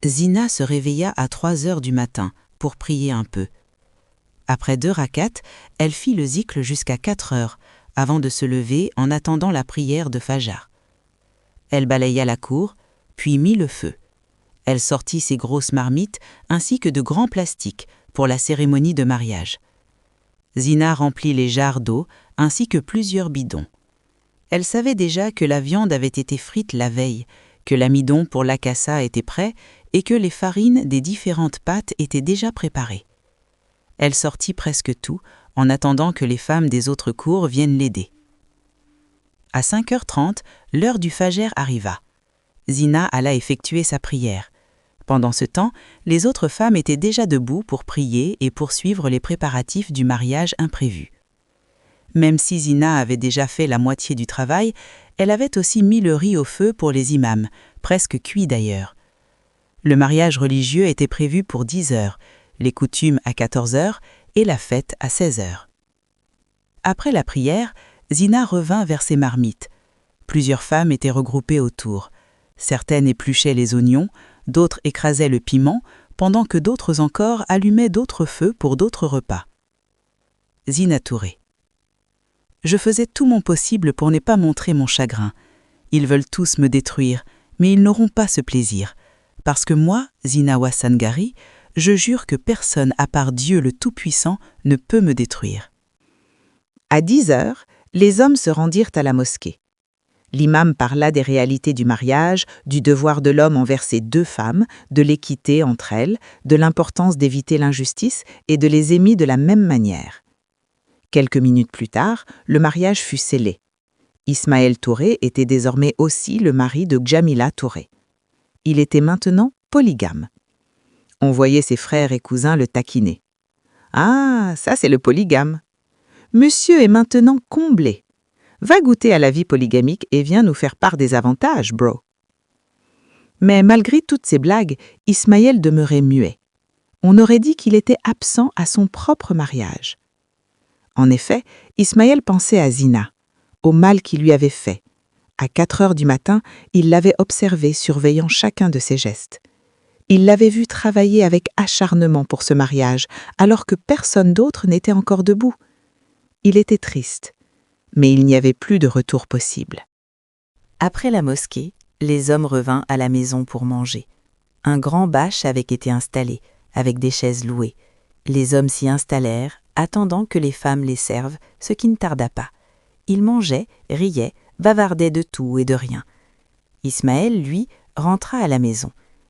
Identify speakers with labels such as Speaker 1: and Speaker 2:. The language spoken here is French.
Speaker 1: Zina se réveilla à 3 heures du matin pour prier un peu. Après 2 rakats, elle fit le zikr jusqu'à 4 heures, avant de se lever en attendant la prière de Fajr. Elle balaya la cour, puis mit le feu. Elle sortit ses grosses marmites ainsi que de grands plastiques pour la cérémonie de mariage. Zina remplit les jarres d'eau ainsi que plusieurs bidons. Elle savait déjà que la viande avait été frite la veille, que l'amidon pour l'akassa était prêt et que les farines des différentes pâtes étaient déjà préparées. Elle sortit presque tout en attendant que les femmes des autres cours viennent l'aider. À 5h30, l'heure du Fajr arriva. Zina alla effectuer sa prière. Pendant ce temps, les autres femmes étaient déjà debout pour prier et poursuivre les préparatifs du mariage imprévu. Même si Zina avait déjà fait la moitié du travail, elle avait aussi mis le riz au feu pour les imams, presque cuit d'ailleurs. Le mariage religieux était prévu pour 10 heures, les coutumes à 14 heures et la fête à 16 heures. Après la prière, Zina revint vers ses marmites. Plusieurs femmes étaient regroupées autour. Certaines épluchaient les oignons, d'autres écrasaient le piment, pendant que d'autres encore allumaient d'autres feux pour d'autres repas. Zina Touré. Je faisais tout mon possible pour ne pas montrer mon chagrin. Ils veulent tous me détruire, mais ils n'auront pas ce plaisir. Parce que moi, Zina Wassangari, je jure que personne à part Dieu le Tout-Puissant ne peut me détruire. À 10 heures, les hommes se rendirent à la mosquée. L'imam parla des réalités du mariage, du devoir de l'homme envers ses 2 femmes, de l'équité entre elles, de l'importance d'éviter l'injustice et de les aimer de la même manière. Quelques minutes plus tard, le mariage fut scellé. Ismaël Touré était désormais aussi le mari de Djamila Touré. Il était maintenant polygame. On voyait ses frères et cousins le taquiner. « Ah, ça c'est le polygame. Monsieur est maintenant comblé. Va goûter à la vie polygamique et viens nous faire part des avantages, bro. » Mais malgré toutes ces blagues, Ismaël demeurait muet. On aurait dit qu'il était absent à son propre mariage. En effet, Ismaël pensait à Zina, au mal qu'il lui avait fait. À 4 heures du matin, il l'avait observée surveillant chacun de ses gestes. Il l'avait vue travailler avec acharnement pour ce mariage, alors que personne d'autre n'était encore debout. Il était triste, mais il n'y avait plus de retour possible. Après la mosquée, les hommes revinrent à la maison pour manger. Un grand bâche avait été installé, avec des chaises louées. Les hommes s'y installèrent, attendant que les femmes les servent, ce qui ne tarda pas. Ils mangeaient, riaient, bavardaient de tout et de rien. Ismaël, lui, rentra à la maison.